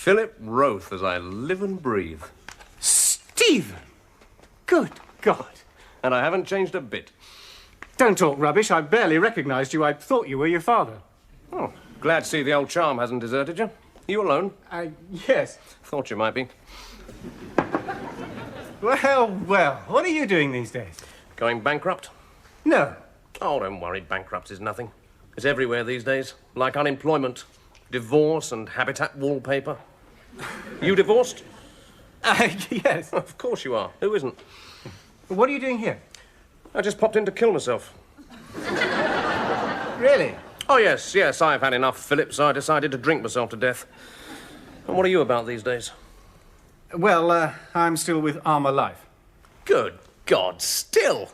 Philip Roth, as I live and breathe. Stephen! Good God. And I haven't changed a bit. Don't talk rubbish. I barely recognised you. I thought you were your father. Oh, glad to see the old charm hasn't deserted you. Are you alone? Yes. Thought you might be. Well, what are you doing these days? Going bankrupt? No. Oh, don't worry, bankrupt is nothing. It's everywhere these days, like unemployment, divorce and habitat wallpaper. You divorced? Yes. Of course you are. Who isn't? What are you doing here? I just popped in to kill myself. Really? Oh, yes, I've had enough, Philip, so I decided to drink myself to death. And what are you about these days? Well, I'm still with Armour Life. Good God, still?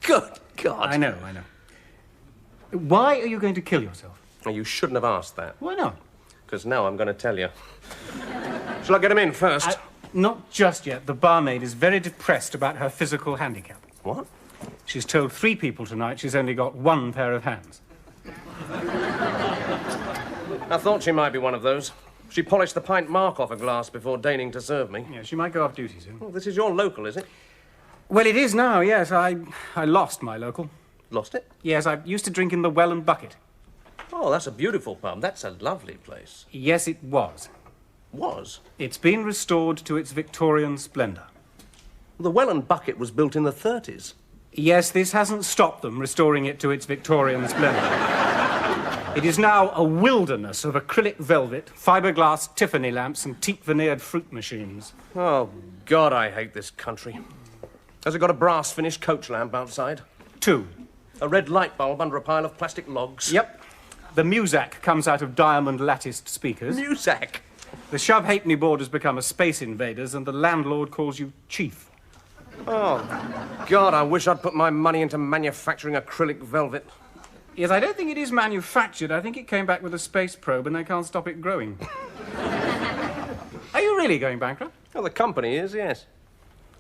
Good God. I know. Why are you going to kill yourself? Well, you shouldn't have asked that. Why not? Because now I'm going to tell you. Shall I get him in first? Not just yet. The barmaid is very depressed about her physical handicap. What? She's told 3 people tonight she's only got 1 pair of hands. I thought she might be one of those. She polished the pint mark off a glass before deigning to serve me. Yeah, she might go off duty soon. Oh, this is your local, is it? Well, it is now, yes. I lost my local. Lost it? Yes, I used to drink in the Well and Bucket. Oh, that's a beautiful pub. That's a lovely place. Yes, it was. Was? It's been restored to its Victorian splendour. The Well and Bucket was built in the 30s. Yes, this hasn't stopped them restoring it to its Victorian splendour. It is now a wilderness of acrylic velvet, fiberglass Tiffany lamps and teak-veneered fruit machines. Oh, God, I hate this country. Has it got a brass-finished coach lamp outside? 2. A red light bulb under a pile of plastic logs? Yep. The Muzak comes out of diamond latticed speakers. Muzak? The Shove Halfpenny board has become a Space Invaders, and the landlord calls you Chief. Oh, God, I wish I'd put my money into manufacturing acrylic velvet. Yes, I don't think it is manufactured. I think it came back with a space probe and they can't stop it growing. Are you really going bankrupt? Oh, the company is, yes.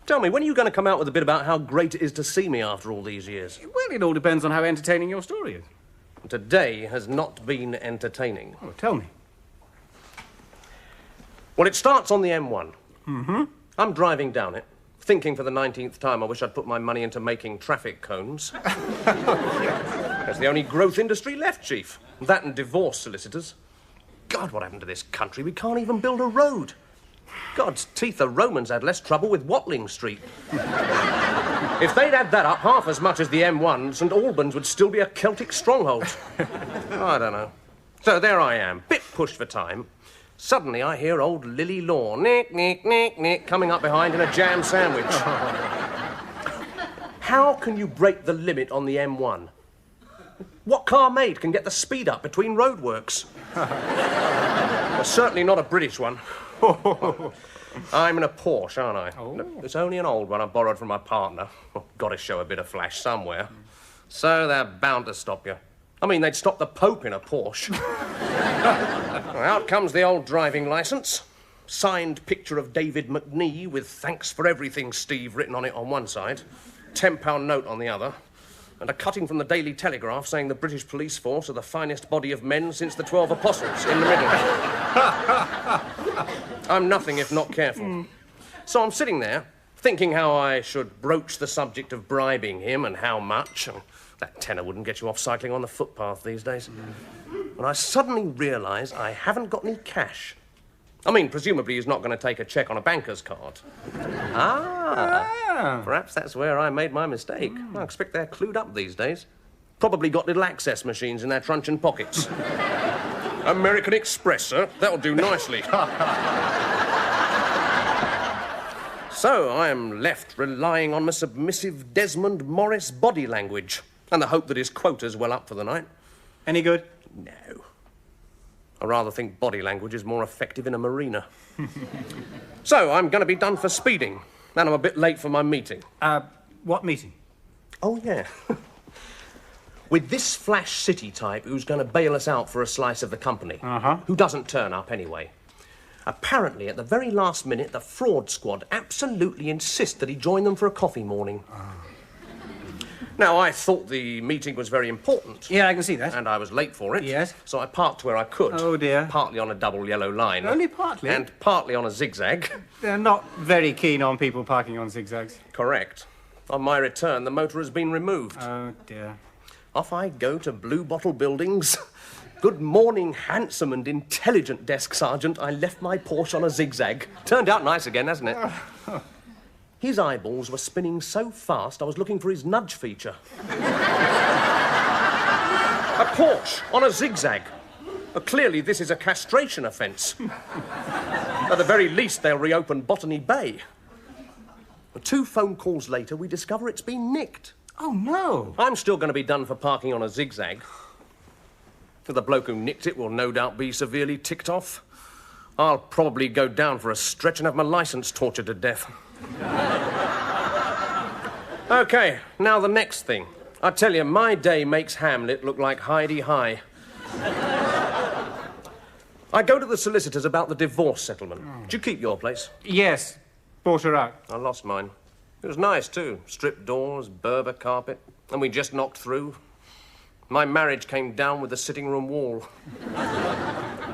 Tell me, when are you going to come out with a bit about how great it is to see me after all these years? Well, it all depends on how entertaining your story is. Today has not been entertaining. Oh, tell me. Well, it starts on the M1. Mm-hmm. I'm driving down it, thinking for the 19th time I wish I'd put my money into making traffic cones. That's the only growth industry left, Chief. That and divorce solicitors. God, what happened to this country? We can't even build a road. God's teeth, the Romans had less trouble with Watling Street. If they'd had that up half as much as the M1, St Albans would still be a Celtic stronghold. I don't know. So there I am, bit pushed for time. Suddenly I hear old Lily Law, nick, nick, nick, nick, coming up behind in a jam sandwich. How can you break the limit on the M1? What car made can get the speed up between roadworks? Well, certainly not a British one. I'm in a Porsche, aren't I? Oh. No, it's only an old one I borrowed from my partner. Got to show a bit of flash somewhere. So they're bound to stop you. I mean, they'd stop the Pope in a Porsche. Out comes the old driving licence. Signed picture of David McNee with "Thanks for everything, Steve" written on it on one side, £10 note on the other, and a cutting from the Daily Telegraph saying the British police force are the finest body of men since the 12 Apostles in the middle. I'm nothing if not careful. So I'm sitting there, thinking how I should broach the subject of bribing him and how much. And that tenner wouldn't get you off cycling on the footpath these days. And I suddenly realise I haven't got any cash. I mean, presumably he's not going to take a cheque on a banker's card. Perhaps that's where I made my mistake. I expect they're clued up these days. Probably got little access machines in their truncheon pockets. American Express, sir. That'll do nicely. So I am left relying on my submissive Desmond Morris body language and the hope that his quota's well up for the night. Any good? No. I rather think body language is more effective in a marina. So, I'm going to be done for speeding, and I'm a bit late for my meeting. What meeting? Oh, yeah. With this flash city type who's going to bail us out for a slice of the company. Who doesn't turn up anyway. Apparently, at the very last minute, the fraud squad absolutely insist that he join them for a coffee morning. Now, I thought the meeting was very important. Yeah, I can see that. And I was late for it. Yes. So I parked where I could. Oh, dear. Partly on a double yellow line. Only partly? And partly on a zigzag. They're not very keen on people parking on zigzags. Correct. On my return, the motor has been removed. Oh, dear. Off I go to Blue Bottle Buildings. Good morning, handsome and intelligent desk sergeant. I left my Porsche on a zigzag. Turned out nice again, hasn't it? His eyeballs were spinning so fast I was looking for his nudge feature. A Porsche on a zigzag. Well, clearly this is a castration offence. At the very least, they'll reopen Botany Bay. 2 phone calls later, we discover it's been nicked. Oh, no. I'm still going to be done for parking on a zigzag. The bloke who nicked it will no doubt be severely ticked off. I'll probably go down for a stretch and have my licence tortured to death. OK, now the next thing. I tell you, my day makes Hamlet look like Heidi High. I go to the solicitors about the divorce settlement. Did you keep your place? Yes. Bought her out. I lost mine. It was nice, too. Stripped doors, Berber carpet, and we just knocked through. My marriage came down with the sitting room wall.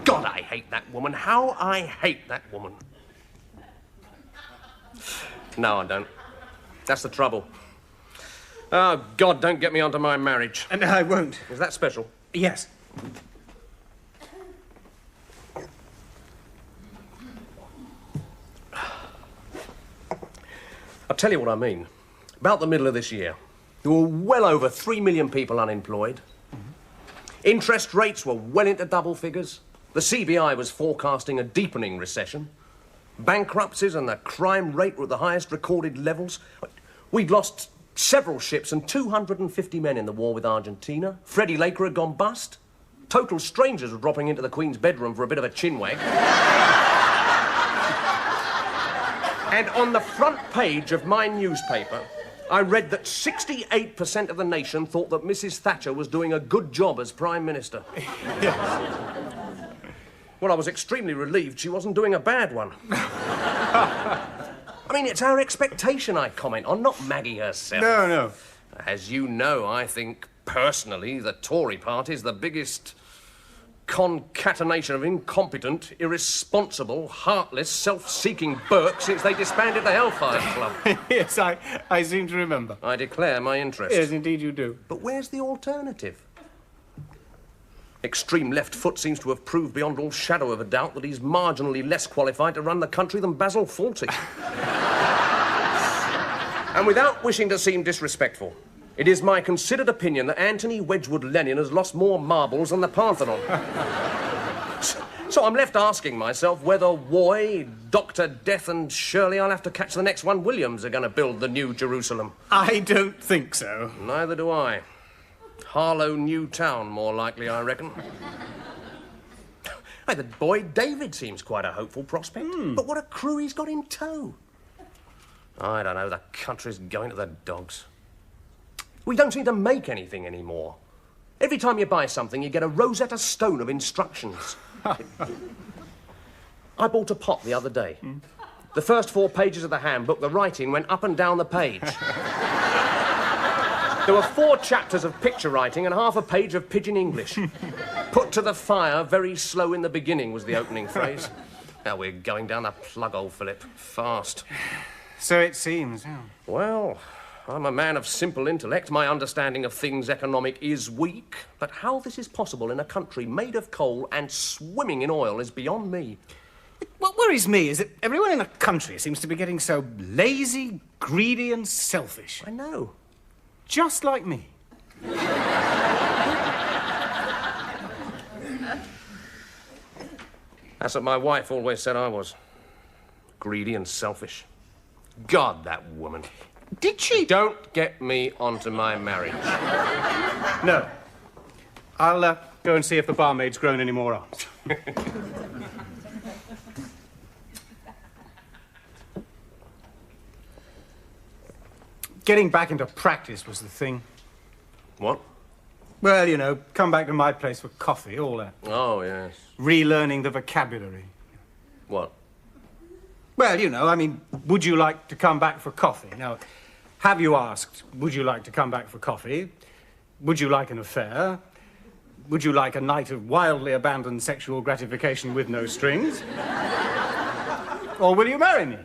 God, I hate that woman. How I hate that woman. No, I don't. That's the trouble. Oh, God, don't get me onto my marriage. And I won't. Is that special? Yes. I'll tell you what I mean. About the middle of this year, there were well over 3 million people unemployed. Interest rates were well into double figures. The CBI was forecasting a deepening recession. Bankruptcies and the crime rate were at the highest recorded levels. We'd lost several ships and 250 men in the war with Argentina. Freddie Laker had gone bust. Total strangers were dropping into the Queen's bedroom for a bit of a chinwag. And on the front page of my newspaper, I read that 68% of the nation thought that Mrs. Thatcher was doing a good job as Prime Minister. Yes. Well, I was extremely relieved she wasn't doing a bad one. I mean, it's our expectation I comment on, not Maggie herself. No. As you know, I think, personally, the Tory party's the biggest concatenation of incompetent, irresponsible, heartless, self-seeking Burke since they disbanded the Hellfire Club. Yes, I seem to remember. I declare my interest. Yes, indeed you do. But where's the alternative? Extreme left foot seems to have proved beyond all shadow of a doubt that he's marginally less qualified to run the country than Basil Fawlty. And without wishing to seem disrespectful, it is my considered opinion that Anthony Wedgwood Lenin has lost more marbles than the Parthenon. So I'm left asking myself whether Woy, Dr. Death and Shirley, I'll have to catch the next one, Williams, are going to build the new Jerusalem. I don't think so. Neither do I. Harlow New Town, more likely, I reckon. Hey, the boy David seems quite a hopeful prospect. But what a crew he's got in tow. I don't know, the country's going to the dogs. We don't seem to make anything anymore. Every time you buy something, you get a Rosetta Stone of instructions. I bought a pot the other day. The first 4 pages of the handbook, the writing went up and down the page. There were 4 chapters of picture writing and half a page of pidgin English. Put to the fire, very slow in the beginning was the opening phrase. Now we're going down the plug, old Philip. Fast. So it seems, yeah. Well, I'm a man of simple intellect. My understanding of things economic is weak. But how this is possible in a country made of coal and swimming in oil is beyond me. What worries me is that everyone in the country seems to be getting so lazy, greedy and selfish. I know. Just like me. That's what my wife always said I was. Greedy and selfish. God, that woman. Did she? Don't get me onto my marriage. No. go and see if the barmaid's grown any more arms. Getting back into practice was the thing. What? Well, you know, come back to my place for coffee, all that. Oh, yes. Relearning the vocabulary. What? Well, you know, I mean, would you like to come back for coffee? Now, have you asked, would you like to come back for coffee? Would you like an affair? Would you like a night of wildly abandoned sexual gratification with no strings? Or will you marry me?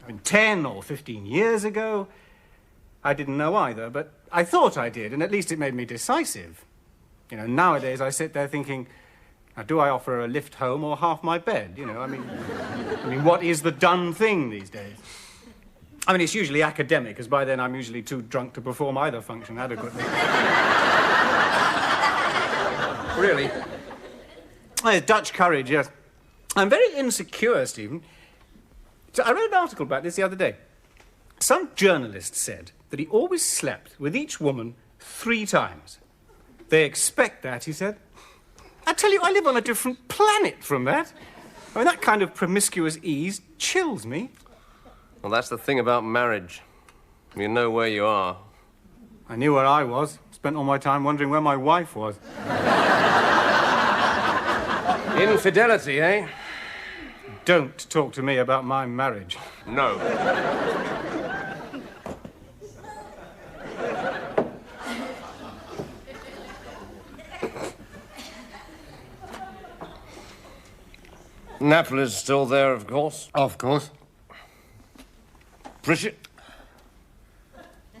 I mean, 10 or 15 years ago, I didn't know either, but I thought I did, and at least it made me decisive. You know, nowadays I sit there thinking, now, do I offer her a lift home or half my bed? You know, I mean, what is the done thing these days? I mean, it's usually academic, because by then I'm usually too drunk to perform either function adequately. Really? Dutch courage, yes. I'm very insecure, Stephen. So I read an article about this the other day. Some journalist said that he always slept with each woman 3 times. They expect that, he said. I tell you, I live on a different planet from that. I mean, that kind of promiscuous ease chills me. Well, that's the thing about marriage. You know where you are. I knew where I was. Spent all my time wondering where my wife was. Infidelity, eh? Don't talk to me about my marriage. No. Napoli's still there, of course. Of course. Pritchett?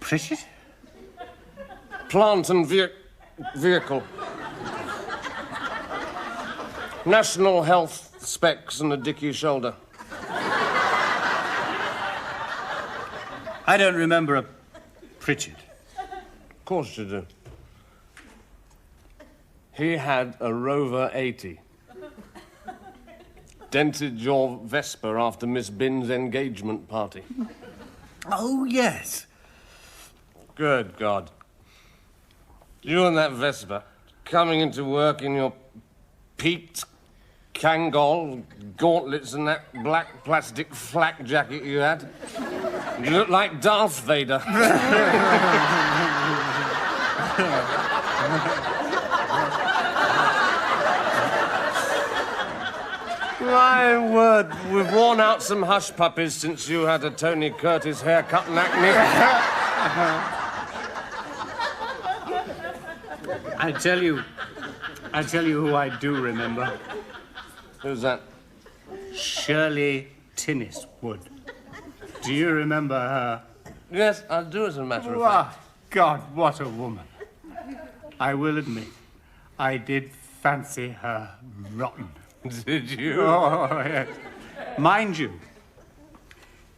Pritchett? Plant and vehicle. National Health specs and a dicky shoulder. I don't remember a Pritchett. Of course you do. He had a Rover 80. Dented your Vespa after Miss Bin's engagement party. Oh, yes. Good God. You and that Vespa, coming into work in your peaked Kangol, gauntlets and that black plastic flak jacket you had. You look like Darth Vader. My word, we've worn out some hush puppies since you had a Tony Curtis haircut and acne. I tell you who I do remember. Who's that? Shirley Tinniswood. Do you remember her? Yes, I do, as a matter of fact. God, what a woman. I will admit, I did fancy her rotten. Did you? Oh, yes. Mind you,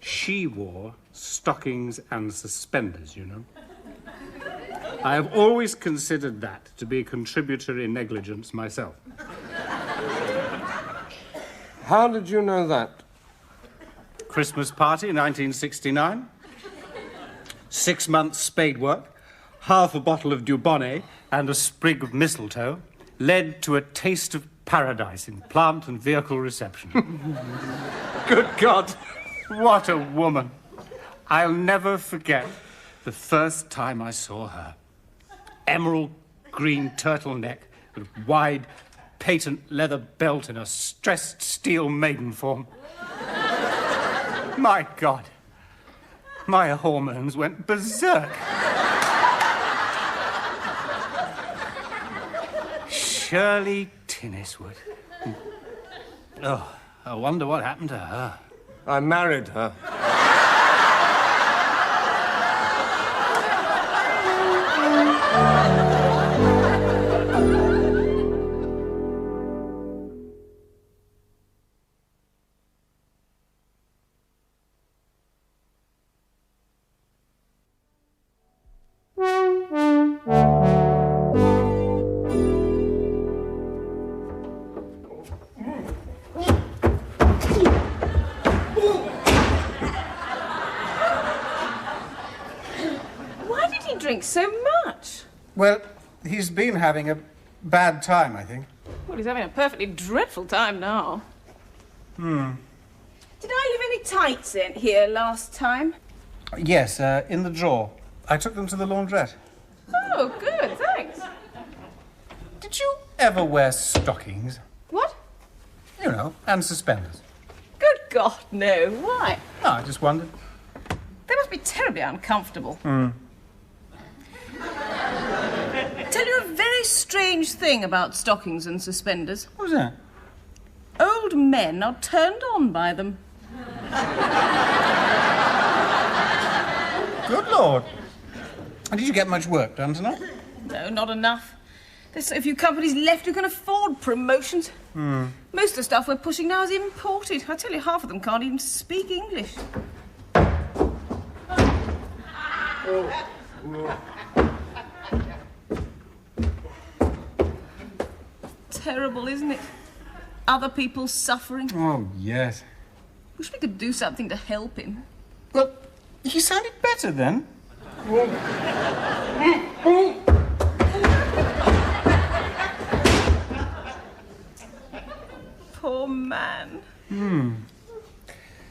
she wore stockings and suspenders, you know. I have always considered that to be contributory negligence myself. How did you know that? Christmas party, 1969. 6 months spade work, half a bottle of Dubonnet and a sprig of mistletoe led to a taste of paradise in plant and vehicle reception. Good God, what a woman. I'll never forget the first time I saw her. Emerald green turtleneck with wide patent leather belt in a stressed steel maiden form. My God, my hormones went berserk. Shirley Tinniswood. Oh, I wonder what happened to her. I married her. Why did he drink so much? Well, he's been having a bad time, I think. Well, he's having a perfectly dreadful time now. Did I leave any tights in here last time? Yes, in the drawer. I took them to the laundrette. Oh, good, thanks. Did you ever wear stockings? What? You know, and suspenders. Good God, no. Why? No, I just wondered. They must be terribly uncomfortable. Tell you a very strange thing about stockings and suspenders. What was that? Old men are turned on by them. Good Lord. And did you get much work done tonight? No, not enough. There's so few companies left who can afford promotions. Most of the stuff we're pushing now is imported. I tell you, half of them can't even speak English. Terrible, isn't it? Other people suffering. Oh, yes. Wish we could do something to help him. Well, you sounded better then. Poor man.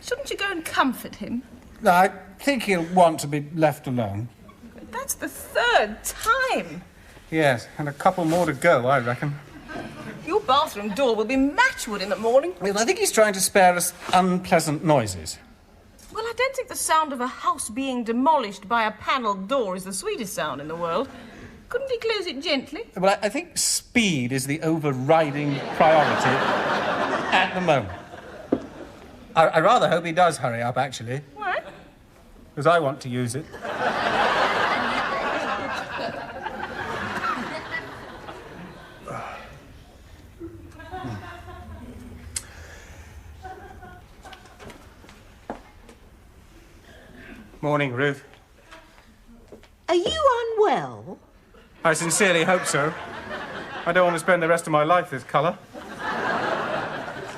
Shouldn't you go and comfort him? No, I think he'll want to be left alone. That's the third time. Yes, and a couple more to go, I reckon. Your bathroom door will be matchwood in the morning. Well, I think he's trying to spare us unpleasant noises. Well, I don't think the sound of a house being demolished by a panelled door is the sweetest sound in the world. Couldn't he close it gently? Well, I think speed is the overriding priority at the moment. I rather hope he does hurry up, actually, Why? because I want to use it. Morning, Ruth. Are you unwell? I sincerely hope so. I don't want to spend the rest of my life this colour.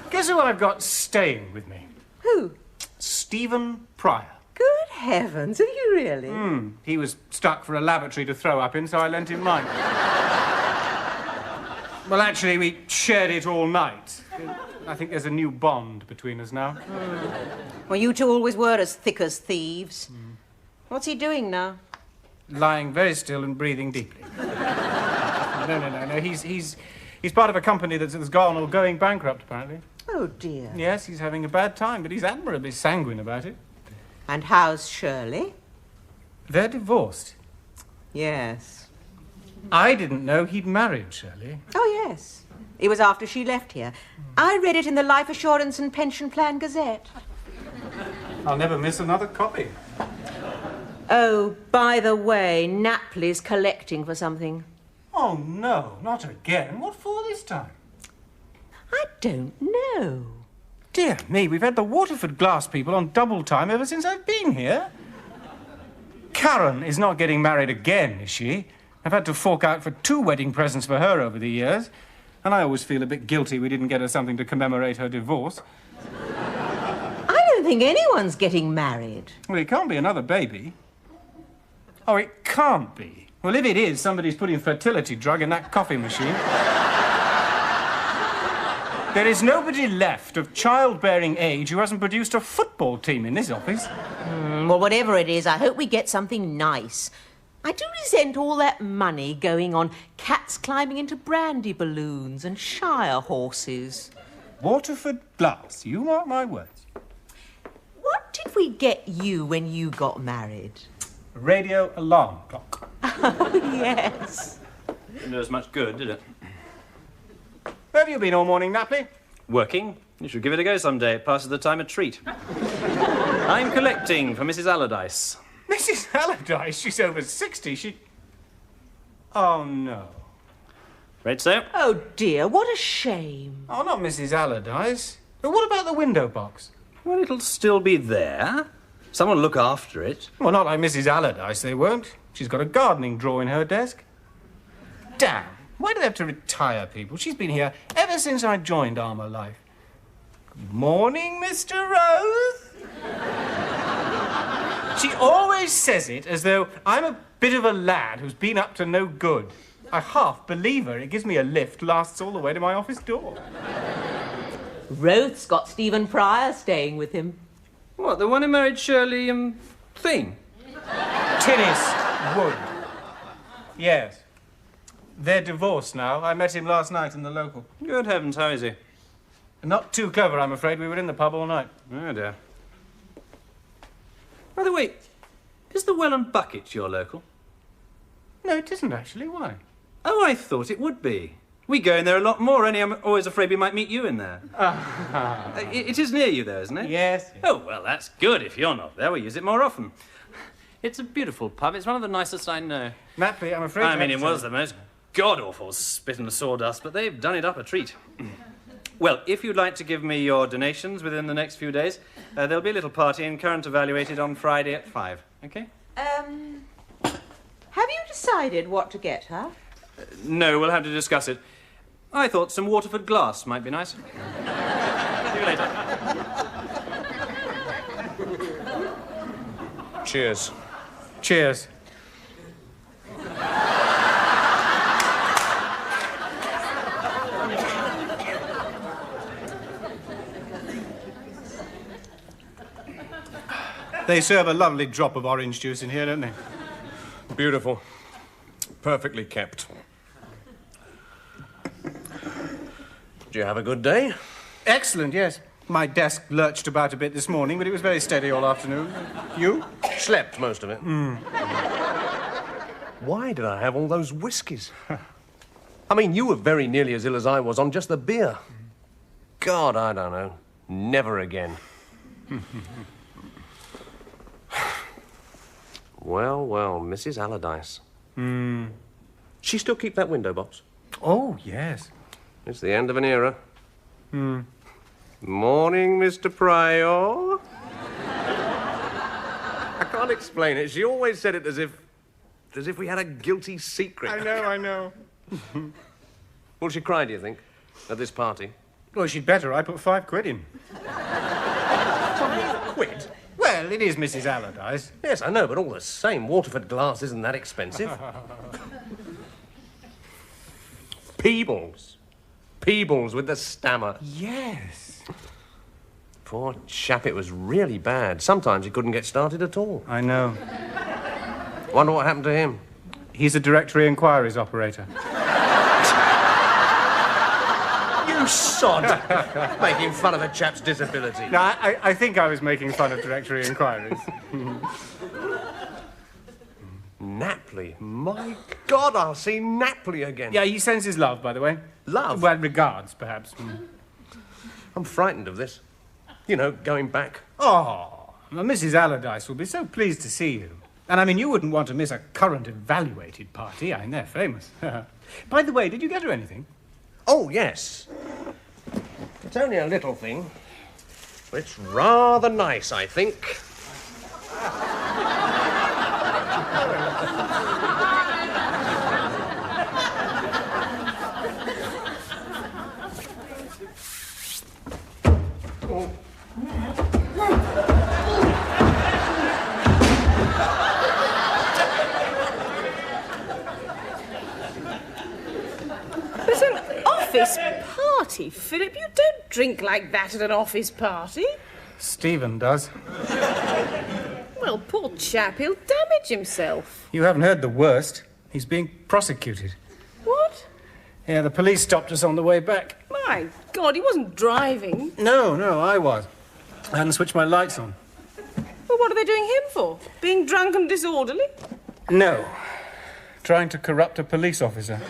Guess who I've got staying with me? Who? Stephen Pryor. Good heavens, have you really? He was stuck for a lavatory to throw up in, so I lent him mine. Well, actually, we shared it all night. I think there's a new bond between us now. Well, you two always were as thick as thieves. What's he doing now? Lying very still and breathing deeply. No. He's part of a company that's gone or going bankrupt, apparently. Oh, dear. Yes, he's having a bad time, but he's admirably sanguine about it. And how's Shirley? They're divorced. Yes. I didn't know he'd married Shirley. Oh, yes. It was after she left here. I read it in the Life Assurance and Pension Plan Gazette. I'll never miss another copy. Oh, by the way, Napley's collecting for something. Oh, no, not again. What for this time? I don't know. Dear me, we've had the Waterford glass people on double time ever since I've been here. Karen is not getting married again, is she? I've had to fork out for 2 wedding presents for her over the years. And I always feel a bit guilty we didn't get her something to commemorate her divorce. I don't think anyone's getting married. Well, it can't be another baby. Oh, it can't be. Well, if it is, somebody's putting fertility drug in that coffee machine. There is nobody left of childbearing age who hasn't produced a football team in this office. Well, whatever it is, I hope we get something nice. I do resent all that money going on cats climbing into brandy balloons and shire horses. Waterford glass, you mark my words. What did we get you when you got married? A radio alarm clock. Oh, yes. Didn't do us much good, did it? Where have you been all morning, Napley? Working. You should give it a go someday. It passes the time a treat. I'm collecting for Mrs. Allardyce. Mrs. Allardyce, she's over 60. Oh, no. Afraid so? Oh, dear, what a shame. Oh, not Mrs. Allardyce. But what about the window box? Well, it'll still be there. Someone will look after it. Well, not like Mrs. Allardyce, they won't. She's got a gardening drawer in her desk. Damn, why do they have to retire people? She's been here ever since I joined Armour Life. Good morning, Mr. Rose. She always says it as though I'm a bit of a lad who's been up to no good. I half believe her. It gives me a lift, lasts all the way to my office door. Roth's got Stephen Pryor staying with him. What, the one who married Shirley, Thing? Tinnis Wood. Yes. They're divorced now. I met him last night in the local. Good heavens, how is he? Not too clever, I'm afraid. We were in the pub all night. Oh, dear. By the way, is the Well and Bucket your local? No, it isn't, actually. Why? Oh, I thought it would be. We go in there a lot more, only I'm always afraid we might meet you in there. It is near you, though, isn't it? Yes. Oh, well, that's good. If you're not there, we use it more often. It's a beautiful pub. It's one of the nicest I know. Napley, I'm afraid... I mean, it was the most god-awful spit and sawdust, but they've done it up a treat. Well, if you'd like to give me your donations within the next few days, there'll be a little party in Current Evaluated on Friday at 5, OK? Have you decided what to get her? No, we'll have to discuss it. I thought some Waterford glass might be nice. See you later. Cheers. Cheers. They serve a lovely drop of orange juice in here, don't they? Beautiful. Perfectly kept. Did you have a good day? Excellent, yes. My desk lurched about a bit this morning, but it was very steady all afternoon. You? Slept most of it. Why did I have all those whiskies? I mean, you were very nearly as ill as I was on just the beer. God, I don't know. Never again. Well, well, Mrs. Allardyce. She still keep that window box? Oh, yes. It's the end of an era. Morning, Mr. Pryor. I can't explain it. She always said it as if we had a guilty secret. I know. Will she cry, do you think, at this party? Well, she'd better. I put £5 in. £5? Well, it is Mrs. Allardyce. Yes, I know, but all the same, Waterford glass isn't that expensive. Peebles. Peebles with the stammer. Yes. Poor chap, it was really bad. Sometimes he couldn't get started at all. I know. Wonder what happened to him. He's a directory inquiries operator. You sod! Making fun of a chap's disability. No, I think I was making fun of directory inquiries. Napley. My God, I'll see Napley again. Yeah, he sends his love, by the way. Love? Well, regards, perhaps. I'm frightened of this. You know, going back. Oh, well, Mrs. Allardyce will be so pleased to see you. And, I mean, you wouldn't want to miss a Current Evaluated party. I mean, they're famous. By the way, did you get her anything? Oh, yes. It's only a little thing. But it's rather nice, I think. But an office party, Philip? You don't drink like that at an office party. Stephen does. Well, poor chap, he'll damage himself. You haven't heard the worst. He's being prosecuted. What? Yeah, the police stopped us on the way back. My God, he wasn't driving. No, I was. I hadn't switched my lights on. Well, what are they doing him for? Being drunk and disorderly? No. Trying to corrupt a police officer.